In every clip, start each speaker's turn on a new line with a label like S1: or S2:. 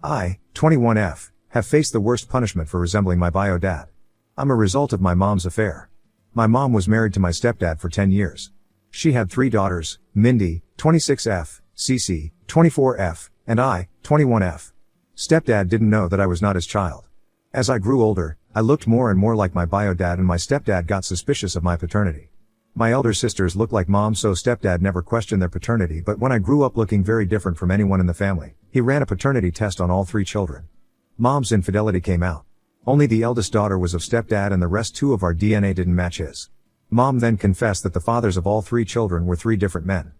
S1: I, 21F, have faced the worst punishment for resembling my bio dad. I'm a result of my mom's affair. My mom was married to my stepdad for 10 years. She had 3 daughters, Mindy, 26F, Cece, 24F, and I, 21F. Stepdad didn't know that I was not his child. As I grew older, I looked more and more like my bio dad, and my stepdad got suspicious of my paternity. My elder sisters looked like mom, so stepdad never questioned their paternity, but when I grew up looking very different from anyone in the family, he ran a paternity test on all 3 children. Mom's infidelity came out. Only the eldest daughter was of stepdad, and the rest 2 of our DNA didn't match his. Mom then confessed that the fathers of all 3 children were 3 different men.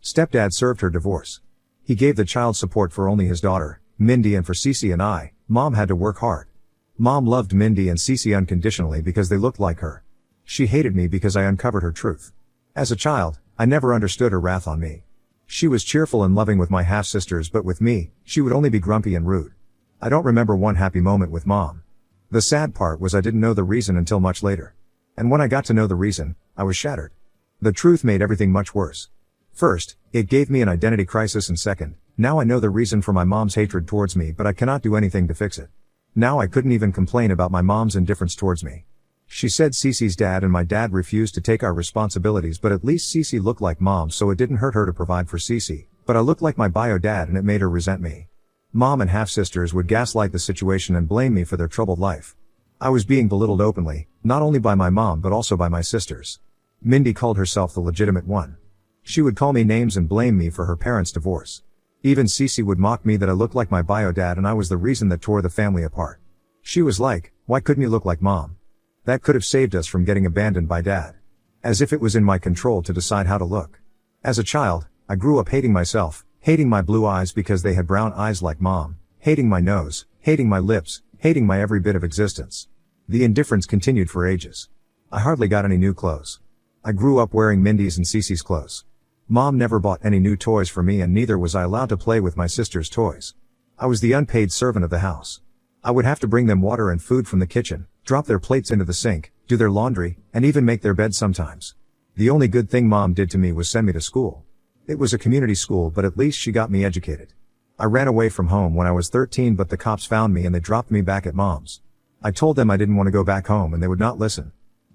S1: Stepdad served her divorce. He gave the child support for only his daughter, Mindy, and for Cece and I, mom had to work hard. Mom loved Mindy and Cece unconditionally because they looked like her. She hated me because I uncovered her truth. As a child, I never understood her wrath on me. She was cheerful and loving with my half-sisters, but with me, she would only be grumpy and rude. I don't remember one happy moment with mom. The sad part was I didn't know the reason until much later. And when I got to know the reason, I was shattered. The truth made everything much worse. First, it gave me an identity crisis, and second, now I know the reason for my mom's hatred towards me, but I cannot do anything to fix it. Now I couldn't even complain about my mom's indifference towards me. She said Cece's dad and my dad refused to take our responsibilities, but at least Cece looked like mom, so it didn't hurt her to provide for Cece, but I looked like my bio dad and it made her resent me. Mom and half-sisters would gaslight the situation and blame me for their troubled life. I was being belittled openly, not only by my mom but also by my sisters. Mindy called herself the legitimate one. She would call me names and blame me for her parents' divorce. Even Cece would mock me that I looked like my bio dad and I was the reason that tore the family apart. She was like, "Why couldn't you look like mom? That could have saved us from getting abandoned by dad." As if it was in my control to decide how to look. As a child, I grew up hating myself, hating my blue eyes because they had brown eyes like mom, hating my nose, hating my lips, hating my every bit of existence. The indifference continued for ages. I hardly got any new clothes. I grew up wearing Mindy's and Cece's clothes. Mom never bought any new toys for me, and neither was I allowed to play with my sister's toys. I was the unpaid servant of the house. I would have to bring them water and food from the kitchen, drop their plates into the sink, do their laundry, and even make their beds sometimes. The only good thing mom did to me was send me to school. It was a community school, but at least she got me educated. I ran away from home when I was 13, but the cops found me and they dropped me back at mom's. I told them I didn't want to go back home and they would not listen.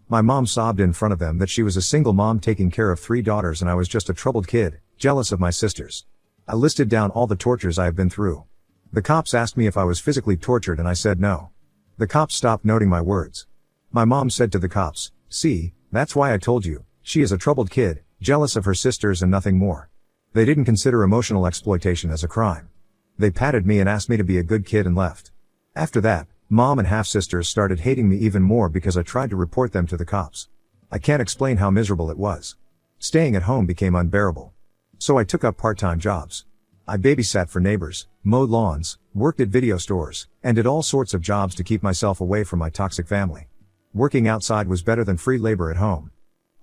S1: My mom sobbed in front of them that she was a single mom taking care of 3 daughters and I was just a troubled kid, jealous of my sisters. I listed down all the tortures I have been through. The cops asked me if I was physically tortured and I said no. The cops stopped noting my words. My mom said to the cops, "See, that's why I told you, she is a troubled kid, jealous of her sisters and nothing more." They didn't consider emotional exploitation as a crime. They patted me and asked me to be a good kid and left. After that, mom and half-sisters started hating me even more because I tried to report them to the cops. I can't explain how miserable it was. Staying at home became unbearable. So I took up part-time jobs. I babysat for neighbors, mowed lawns, worked at video stores, and did all sorts of jobs to keep myself away from my toxic family. Working outside was better than free labor at home.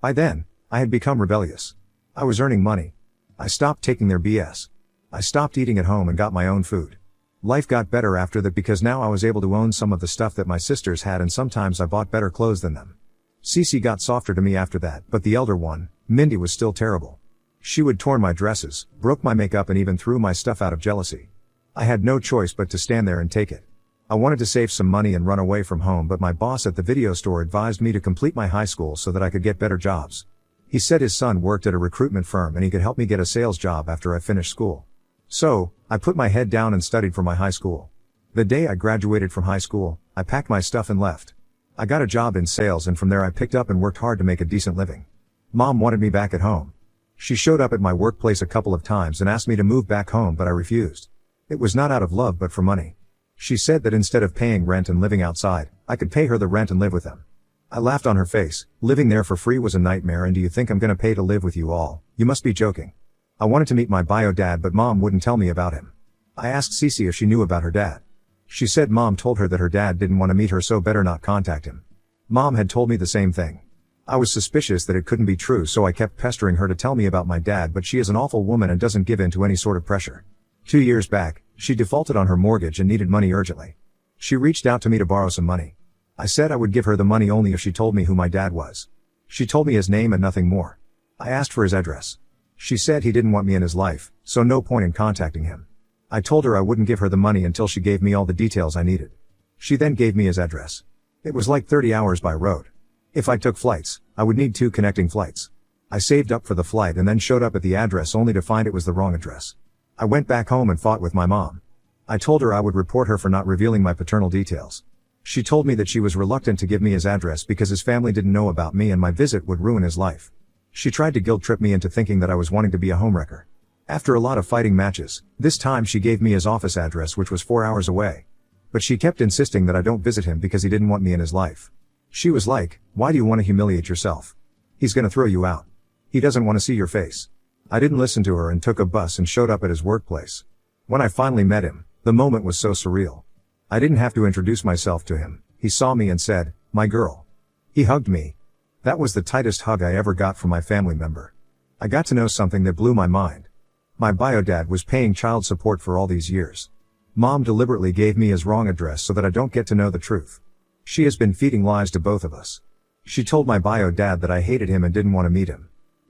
S1: By then, I had become rebellious. I was earning money. I stopped taking their BS. I stopped eating at home and got my own food. Life got better after that because now I was able to own some of the stuff that my sisters had, and sometimes I bought better clothes than them. Cece got softer to me after that, but the elder one, Mindy, was still terrible. She would torn my dresses, broke my makeup, and even threw my stuff out of jealousy. I had no choice but to stand there and take it. I wanted to save some money and run away from home, but my boss at the video store advised me to complete my high school so that I could get better jobs. He said his son worked at a recruitment firm and he could help me get a sales job after I finished school. So, I put my head down and studied for my high school. The day I graduated from high school, I packed my stuff and left. I got a job in sales, and from there I picked up and worked hard to make a decent living. Mom wanted me back at home. She showed up at my workplace a couple of times and asked me to move back home, but I refused. It was not out of love but for money. She said that instead of paying rent and living outside, I could pay her the rent and live with them. I laughed on her face. Living there for free was a nightmare, and do you think I'm gonna pay to live with you all? You must be joking. I wanted to meet my bio dad, but mom wouldn't tell me about him. I asked Cece if she knew about her dad. She said mom told her that her dad didn't want to meet her, so better not contact him. Mom had told me the same thing. I was suspicious that it couldn't be true, so I kept pestering her to tell me about my dad, but she is an awful woman and doesn't give in to any sort of pressure. 2 years back, she defaulted on her mortgage and needed money urgently. She reached out to me to borrow some money. I said I would give her the money only if she told me who my dad was. She told me his name and nothing more. I asked for his address. She said he didn't want me in his life, so no point in contacting him. I told her I wouldn't give her the money until she gave me all the details I needed. She then gave me his address. It was like 30 hours by road. If I took flights, I would need 2 connecting flights. I saved up for the flight and then showed up at the address only to find it was the wrong address. I went back home and fought with my mom. I told her I would report her for not revealing my paternal details. She told me that she was reluctant to give me his address because his family didn't know about me and my visit would ruin his life. She tried to guilt trip me into thinking that I was wanting to be a homewrecker. After a lot of fighting matches, this time she gave me his office address, which was 4 hours away. But she kept insisting that I don't visit him because he didn't want me in his life. She was like, "Why do you want to humiliate yourself? He's gonna throw you out. He doesn't want to see your face." I didn't listen to her and took a bus and showed up at his workplace. When I finally met him, the moment was so surreal. I didn't have to introduce myself to him. He saw me and said, "My girl." He hugged me. That was the tightest hug I ever got from my family member. I got to know something that blew my mind. My bio dad was paying child support for all these years. Mom deliberately gave me his wrong address so that I don't get to know the truth. She has been feeding lies to both of us. She told my bio dad that I hated him and didn't want to meet him.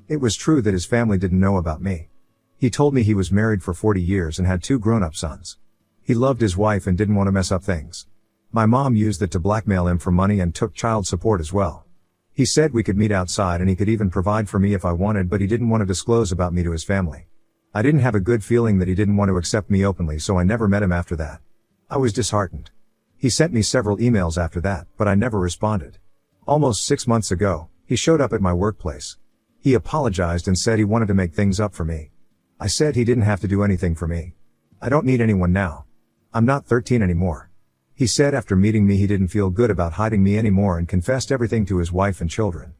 S1: It was true that his family didn't know about me. He told me he was married for 40 years and had 2 grown-up sons. He loved his wife and didn't want to mess up things. My mom used it to blackmail him for money and took child support as well. He said we could meet outside and he could even provide for me if I wanted, but he didn't want to disclose about me to his family. I didn't have a good feeling that he didn't want to accept me openly, so I never met him after that. I was disheartened. He sent me several emails after that, but I never responded. Almost 6 months ago, he showed up at my workplace. He apologized and said he wanted to make things up for me. I said he didn't have to do anything for me. I don't need anyone now. I'm not 13 anymore. He said after meeting me he didn't feel good about hiding me anymore and confessed everything to his wife and children.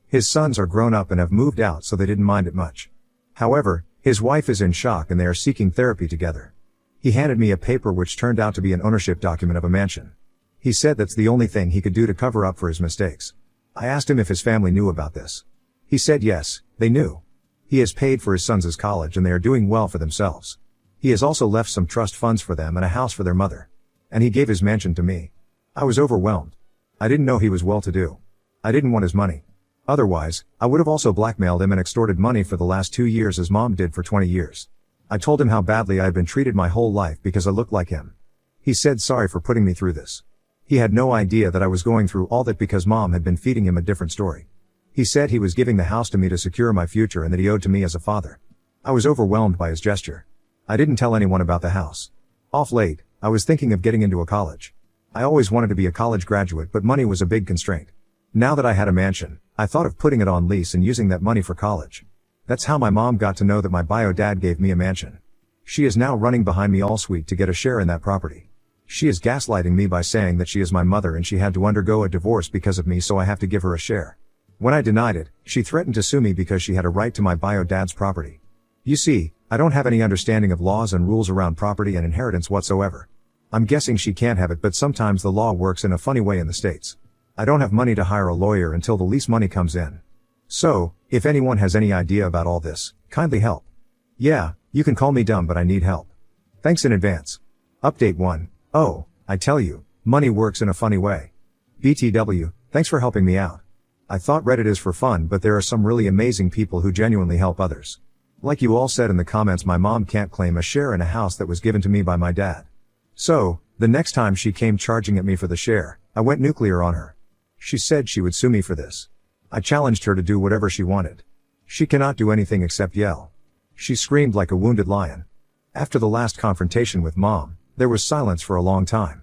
S1: His sons are grown up and have moved out, so they didn't mind it much. However, his wife is in shock and they are seeking therapy together. He handed me a paper which turned out to be an ownership document of a mansion. He said that's the only thing he could do to cover up for his mistakes. I asked him if his family knew about this. He said yes, they knew. He has paid for his sons' college and they are doing well for themselves. He has also left some trust funds for them and a house for their mother. And he gave his mansion to me. I was overwhelmed. I didn't know he was well-to-do. I didn't want his money. Otherwise, I would have also blackmailed him and extorted money for the last 2 years as Mom did for 20 years. I told him how badly I had been treated my whole life because I looked like him. He said sorry for putting me through this. He had no idea that I was going through all that because Mom had been feeding him a different story. He said he was giving the house to me to secure my future and that he owed to me as a father. I was overwhelmed by his gesture. I didn't tell anyone about the house. Off late, I was thinking of getting into a college. I always wanted to be a college graduate, but money was a big constraint. Now that I had a mansion, I thought of putting it on lease and using that money for college. That's how my mom got to know that my bio dad gave me a mansion. She is now running behind me all sweet to get a share in that property. She is gaslighting me by saying that she is my mother and she had to undergo a divorce because of me, so I have to give her a share. When I denied it, she threatened to sue me because she had a right to my bio dad's property. You see, I don't have any understanding of laws and rules around property and inheritance whatsoever. I'm guessing she can't have it, but sometimes the law works in a funny way in the States. I don't have money to hire a lawyer until the lease money comes in. So, if anyone has any idea about all this, kindly help. Yeah, you can call me dumb, but I need help. Thanks in advance. Update 1. Oh, I tell you, money works in a funny way. BTW, thanks for helping me out. I thought Reddit is for fun, but there are some really amazing people who genuinely help others. Like you all said in the comments, my mom can't claim a share in a house that was given to me by my dad. So, the next time she came charging at me for the share, I went nuclear on her. She said she would sue me for this. I challenged her to do whatever she wanted. She cannot do anything except yell. She screamed like a wounded lion. After the last confrontation with Mom, there was silence for a long time.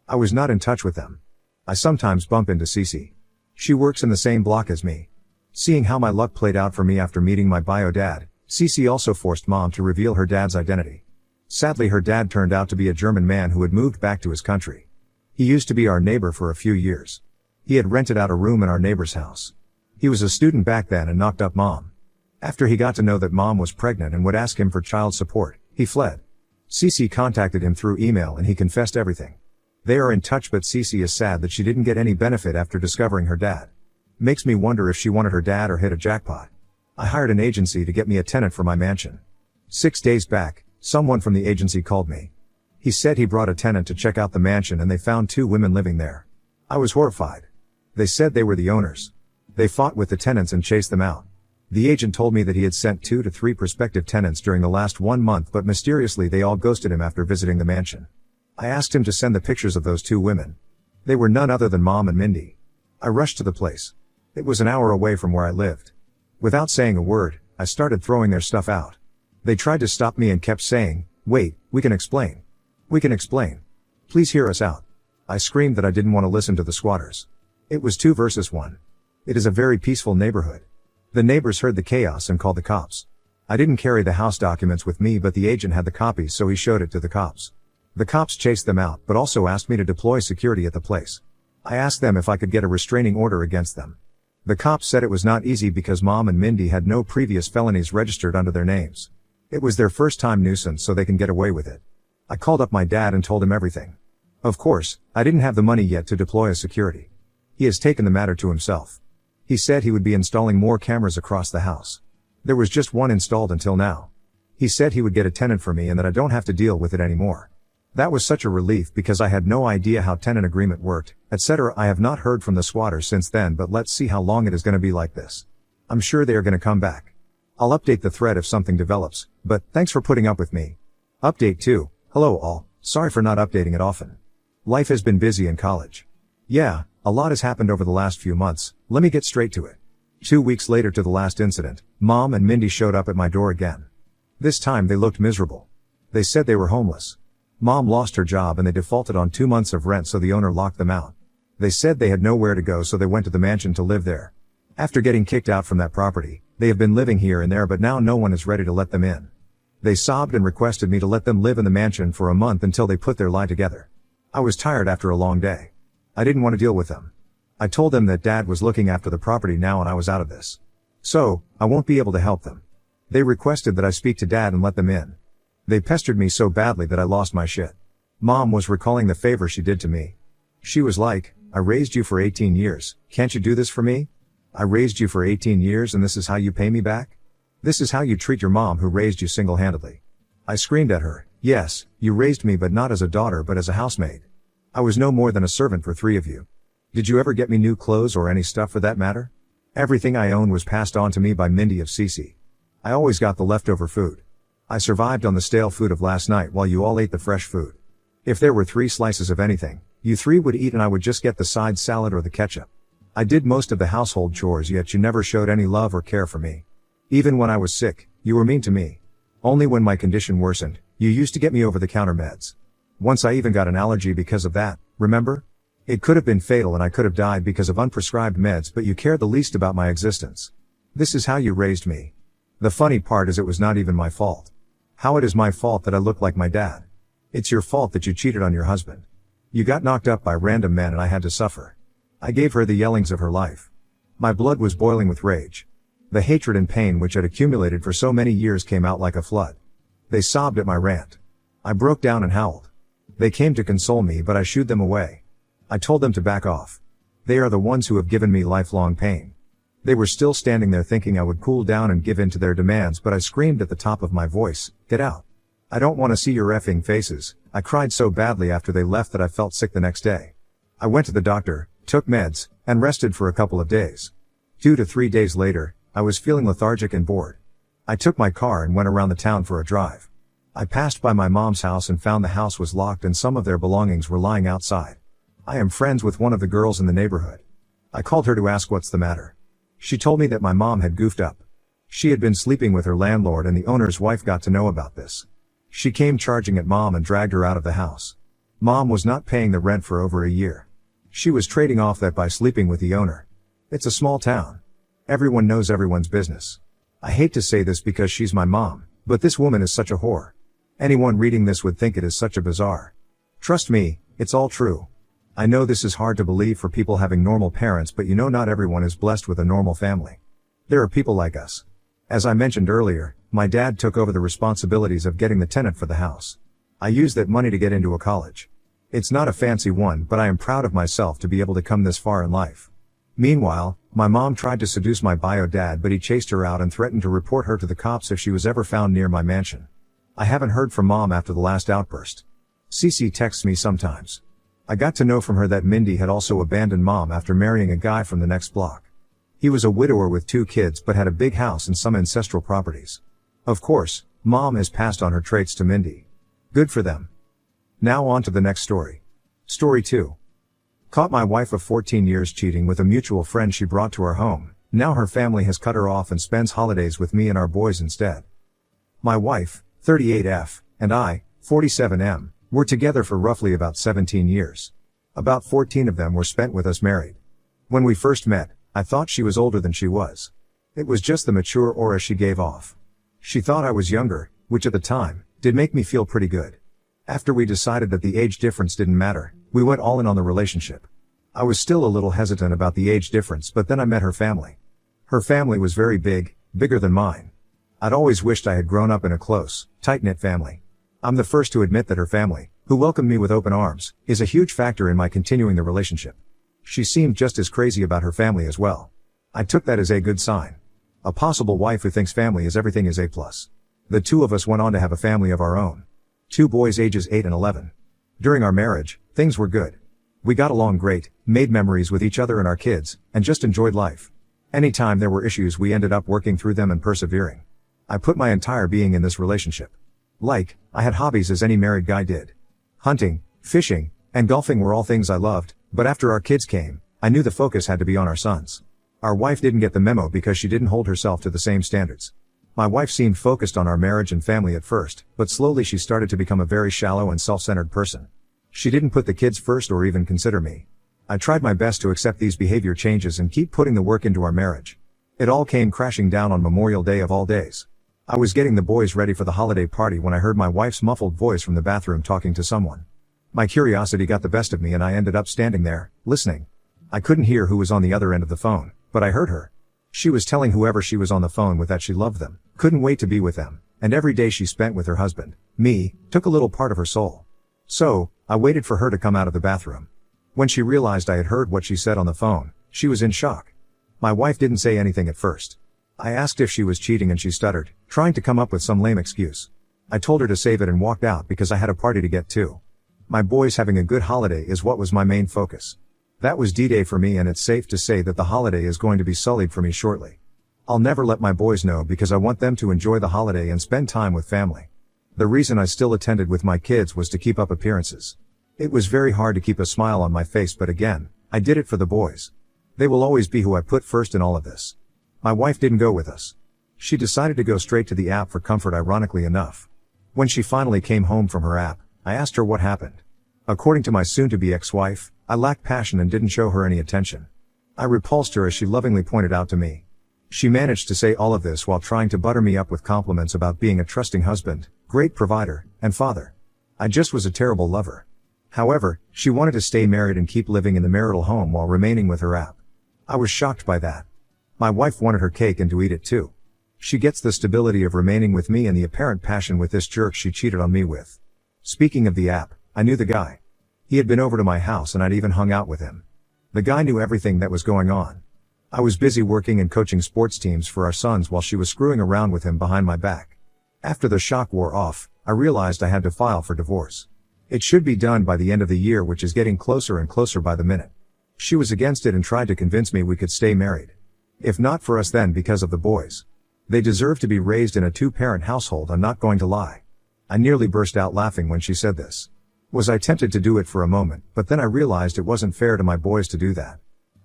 S1: I was not in touch with them. I sometimes bump into Cece. She works in the same block as me. Seeing how my luck played out for me after meeting my bio dad, Cece also forced Mom to reveal her dad's identity. Sadly, her dad turned out to be a German man who had moved back to his country. He used to be our neighbor for a few years. He had rented out a room in our neighbor's house. He was a student back then and knocked up Mom. After he got to know that Mom was pregnant and would ask him for child support, he fled. Cece contacted him through email and he confessed everything. They are in touch, but Cece is sad that she didn't get any benefit after discovering her dad. Makes me wonder if she wanted her dad or hit a jackpot. I hired an agency to get me a tenant for my mansion. 6 days back, someone from the agency called me. He said he brought a tenant to check out the mansion and they found 2 women living there. I was horrified. They said they were the owners. They fought with the tenants and chased them out. The agent told me that he had sent 2 to 3 prospective tenants during the last 1 month, but mysteriously they all ghosted him after visiting the mansion. I asked him to send the pictures of those 2 women. They were none other than Mom and Mindy. I rushed to the place. It was an hour away from where I lived. Without saying a word, I started throwing their stuff out. They tried to stop me and kept saying, "Wait, we can explain. We can explain. Please hear us out." I screamed that I didn't want to listen to the squatters. It was 2 versus 1. It is a very peaceful neighborhood. The neighbors heard the chaos and called the cops. I didn't carry the house documents with me, but the agent had the copies, so he showed it to the cops. The cops chased them out, but also asked me to deploy security at the place. I asked them if I could get a restraining order against them. The cops said it was not easy because Mom and Mindy had no previous felonies registered under their names. It was their first time nuisance, so they can get away with it. I called up my dad and told him everything. Of course, I didn't have the money yet to deploy a security. He has taken the matter to himself. He said he would be installing more cameras across the house. There was just 1 installed until now. He said he would get a tenant for me and that I don't have to deal with it anymore. That was such a relief because I had no idea how tenant agreement worked, etc. I have not heard from the squatters since then, but let's see how long it is going to be like this. I'm sure they are going to come back. I'll update the thread if something develops, but thanks for putting up with me. Update 2. Hello all, sorry for not updating it often. Life has been busy in college. Yeah, a lot has happened over the last few months, let me get straight to it. 2 weeks later to the last incident, Mom and Mindy showed up at my door again. This time they looked miserable. They said they were homeless. Mom lost her job and they defaulted on 2 months of rent, so the owner locked them out. They said they had nowhere to go, so they went to the mansion to live there. After getting kicked out from that property, they have been living here and there, but now no one is ready to let them in. They sobbed and requested me to let them live in the mansion for a month until they put their lie together. I was tired after a long day. I didn't want to deal with them. I told them that Dad was looking after the property now and I was out of this. So, I won't be able to help them. They requested that I speak to Dad and let them in. They pestered me so badly that I lost my shit. Mom was recalling the favor she did to me. She was like, "I raised you for 18 years, can't you do this for me? I raised you for 18 years and this is how you pay me back? This is how you treat your mom who raised you single-handedly." I screamed at her, "Yes, you raised me, but not as a daughter but as a housemaid. I was no more than a servant for 3 of you. Did you ever get me new clothes or any stuff for that matter? Everything I own was passed on to me by Mindy of Cece. I always got the leftover food. I survived on the stale food of last night while you all ate the fresh food. If there were 3 slices of anything, you 3 would eat and I would just get the side salad or the ketchup. I did most of the household chores, yet you never showed any love or care for me. Even when I was sick, you were mean to me. Only when my condition worsened, you used to get me over-the-counter meds. Once I even got an allergy because of that, remember? It could have been fatal and I could have died because of unprescribed meds, but you cared the least about my existence. This is how you raised me. The funny part is it was not even my fault. How it is my fault that I look like my dad. It's your fault that you cheated on your husband. You got knocked up by random men and I had to suffer. I gave her the yellings of her life. My blood was boiling with rage. The hatred and pain which had accumulated for so many years came out like a flood. They sobbed at my rant. I broke down and howled. They came to console me, but I shooed them away. I told them to back off. They are the ones who have given me lifelong pain. They were still standing there thinking I would cool down and give in to their demands, but I screamed at the top of my voice, "Get out. I don't want to see your effing faces." I cried so badly after they left that I felt sick the next day. I went to the doctor, took meds, and rested for a couple of days. 2 to 3 days later, I was feeling lethargic and bored. I took my car and went around the town for a drive. I passed by my mom's house and found the house was locked and some of their belongings were lying outside. I am friends with one of the girls in the neighborhood. I called her to ask what's the matter. She told me that my mom had goofed up. She had been sleeping with her landlord and the owner's wife got to know about this. She came charging at Mom and dragged her out of the house. Mom was not paying the rent for over a year. She was trading off that by sleeping with the owner. It's a small town. Everyone knows everyone's business. I hate to say this because she's my mom, but this woman is such a whore. Anyone reading this would think it is such a bizarre. Trust me, it's all true. I know this is hard to believe for people having normal parents, but you know not everyone is blessed with a normal family. There are people like us. As I mentioned earlier, my dad took over the responsibilities of getting the tenant for the house. I used that money to get into a college. It's not a fancy one, but I am proud of myself to be able to come this far in life. Meanwhile, my mom tried to seduce my bio dad, but he chased her out and threatened to report her to the cops if she was ever found near my mansion. I haven't heard from Mom after the last outburst. Cece texts me sometimes. I got to know from her that Mindy had also abandoned Mom after marrying a guy from the next block. He was a widower with 2 kids but had a big house and some ancestral properties. Of course, Mom has passed on her traits to Mindy. Good for them. Now on to the next story. Story 2. Caught my wife of 14 years cheating with a mutual friend she brought to our home. Now her family has cut her off and spends holidays with me and our boys instead. My wife, 38F, and I, 47M, were together for roughly about 17 years. About 14 of them were spent with us married. When we first met, I thought she was older than she was. It was just the mature aura she gave off. She thought I was younger, which at the time, did make me feel pretty good. After we decided that the age difference didn't matter, we went all in on the relationship. I was still a little hesitant about the age difference, but then I met her family. Her family was very big, bigger than mine. I'd always wished I had grown up in a close, tight-knit family. I'm the first to admit that her family, who welcomed me with open arms, is a huge factor in my continuing the relationship. She seemed just as crazy about her family as well. I took that as a good sign. A possible wife who thinks family is everything is A+. The 2 of us went on to have a family of our own. 2 boys ages 8 and 11. During our marriage, things were good. We got along great, made memories with each other and our kids, and just enjoyed life. Anytime there were issues we ended up working through them and persevering. I put my entire being in this relationship. I had hobbies as any married guy did. Hunting, fishing, and golfing were all things I loved, but after our kids came, I knew the focus had to be on our sons. Our wife didn't get the memo because she didn't hold herself to the same standards. My wife seemed focused on our marriage and family at first, but slowly she started to become a very shallow and self-centered person. She didn't put the kids first or even consider me. I tried my best to accept these behavior changes and keep putting the work into our marriage. It all came crashing down on Memorial Day of all days. I was getting the boys ready for the holiday party when I heard my wife's muffled voice from the bathroom talking to someone. My curiosity got the best of me and I ended up standing there, listening. I couldn't hear who was on the other end of the phone, but I heard her. She was telling whoever she was on the phone with that she loved them, couldn't wait to be with them, and every day she spent with her husband, me, took a little part of her soul. So, I waited for her to come out of the bathroom. When she realized I had heard what she said on the phone, she was in shock. My wife didn't say anything at first. I asked if she was cheating and she stuttered, trying to come up with some lame excuse. I told her to save it and walked out because I had a party to get to. My boys having a good holiday is what was my main focus. That was D-Day for me, and it's safe to say that the holiday is going to be sullied for me shortly. I'll never let my boys know because I want them to enjoy the holiday and spend time with family. The reason I still attended with my kids was to keep up appearances. It was very hard to keep a smile on my face, but again, I did it for the boys. They will always be who I put first in all of this. My wife didn't go with us. She decided to go straight to the app for comfort, ironically enough. When she finally came home from her app, I asked her what happened. According to my soon-to-be ex-wife, I lacked passion and didn't show her any attention. I repulsed her, as she lovingly pointed out to me. She managed to say all of this while trying to butter me up with compliments about being a trusting husband, great provider, and father. I just was a terrible lover. However, she wanted to stay married and keep living in the marital home while remaining with her app. I was shocked by that. My wife wanted her cake and to eat it too. She gets the stability of remaining with me and the apparent passion with this jerk she cheated on me with. Speaking of the app, I knew the guy. He had been over to my house and I'd even hung out with him. The guy knew everything that was going on. I was busy working and coaching sports teams for our sons while she was screwing around with him behind my back. After the shock wore off, I realized I had to file for divorce. It should be done by the end of the year, which is getting closer and closer by the minute. She was against it and tried to convince me we could stay married. If not for us, then because of the boys. They deserve to be raised in a 2-parent household, I'm not going to lie. I nearly burst out laughing when she said this. Was I tempted to do it for a moment, but then I realized it wasn't fair to my boys to do that.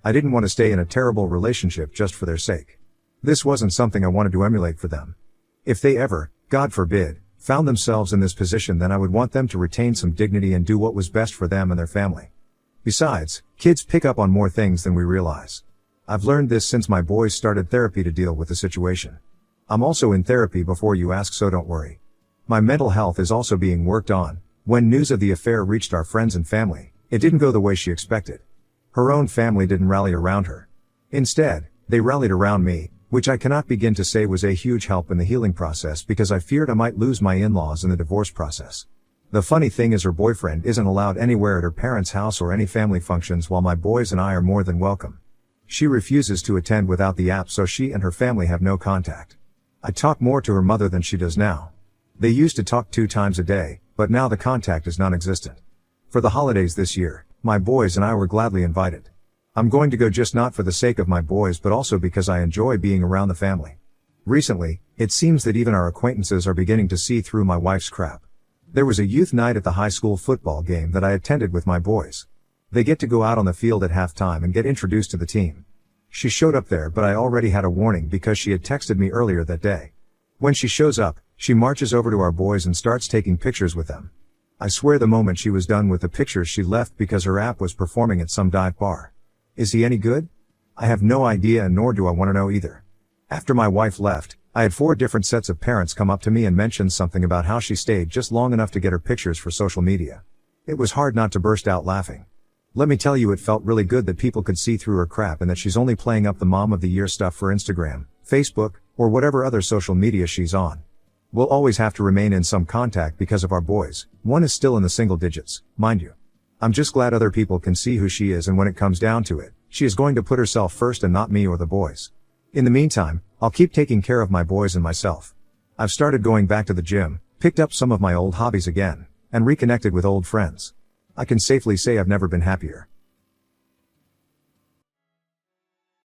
S1: I didn't want to stay in a terrible relationship just for their sake. This wasn't something I wanted to emulate for them. If they ever, God forbid, found themselves in this position, then I would want them to retain some dignity and do what was best for them and their family. Besides, kids pick up on more things than we realize. I've learned this since my boys started therapy to deal with the situation. I'm also in therapy before you ask, so don't worry. My mental health is also being worked on. When news of the affair reached our friends and family, it didn't go the way she expected. Her own family didn't rally around her. Instead, they rallied around me, which I cannot begin to say was a huge help in the healing process because I feared I might lose my in-laws in the divorce process. The funny thing is, her boyfriend isn't allowed anywhere at her parents' house or any family functions, while my boys and I are more than welcome. She refuses to attend without the app, so she and her family have no contact. I talk more to her mother than she does now. They used to talk 2 times a day, but now the contact is non-existent. For the holidays this year, my boys and I were gladly invited. I'm going to go just not for the sake of my boys but also because I enjoy being around the family. Recently, it seems that even our acquaintances are beginning to see through my wife's crap. There was a youth night at the high school football game that I attended with my boys. They get to go out on the field at halftime and get introduced to the team. She showed up there but I already had a warning because she had texted me earlier that day. When she shows up, she marches over to our boys and starts taking pictures with them. I swear the moment she was done with the pictures she left because her app was performing at some dive bar. Is he any good? I have no idea and nor do I want to know either. After my wife left, I had 4 different sets of parents come up to me and mention something about how she stayed just long enough to get her pictures for social media. It was hard not to burst out laughing. Let me tell you, it felt really good that people could see through her crap and that she's only playing up the mom of the year stuff for Instagram, Facebook, or whatever other social media she's on. We'll always have to remain in some contact because of our boys. One is still in the single digits, mind you. I'm just glad other people can see who she is, and when it comes down to it, she is going to put herself first and not me or the boys. In the meantime, I'll keep taking care of my boys and myself. I've started going back to the gym, picked up some of my old hobbies again, and reconnected with old friends. I can safely say I've never been happier.